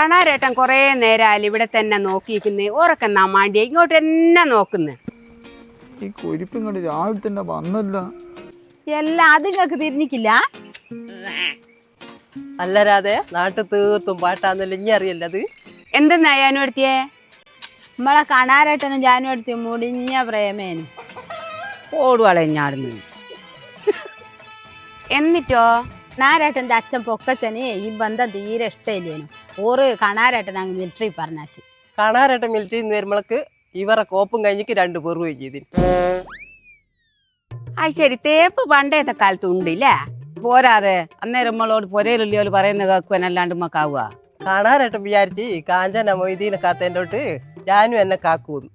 കാണാരേട്ടൻ കൊറേ നേരം ഇവിടെ തന്നെ നോക്കിയിരിക്കുന്നേ. ഓറക്കെന്നാ മാണ്ടിയെ ഇങ്ങോട്ട് തന്നെ നോക്കുന്നേ. ഈ കൊരിപ്പ് ഇങ്ങോട്ട് രാവിലെ തന്നെ വന്നല്ല. എല്ലാം അത് നിങ്ങൾക്ക് തിരിഞ്ഞിക്കില്ല. അല്ലരാതെ നാട്ടിൽ തീർത്തും പാട്ടാന്നല്ല ഇനി അറിയല്ലത്. എന്തെന്നാ ഞാനും എടുത്തിയേ? നമ്മളെ കാണാരേട്ടനും ജാനും എടുത്ത് മുടിഞ്ഞ പ്രേമേനും ഓടുവളഞ്ഞാടുന്നു. എന്നിട്ടോ കണാരേട്ടൻ്റെ അച്ഛൻ പൊക്കച്ചന് ഈ ബന്ധം തീരെ ഇഷ്ടമില്ലേനു. ഓറ് കണാരേട്ടൻ അങ്ങ് മിലിറ്ററി പറഞ്ഞാച്ച്. കാണാരേട്ട മിലിറ്ററിയിൽ നിന്ന് വരുമ്പോഴേക്ക് ഇവരെ കോപ്പും കഴിഞ്ഞിക്ക് 2 പേർ പോയി ചെയ്തിന്. അത് ശരി, തേപ്പ് പണ്ടേത്തെ കാലത്ത് ഉണ്ടില്ലേ? പോരാതെ അന്നേരം നമ്മളോട് പൊരയിലുള്ളിയോല് പറയുന്ന കേൾക്കുവാനല്ലാണ്ട് മക്കാവുക. കാണാരേട്ടൻ വിചാരിച്ച് കാഞ്ചന മൊയ്തീനെ കാത്തേൻ്റെ തൊട്ട് ഞാനും എന്നെ കാക്കൂന്ന്.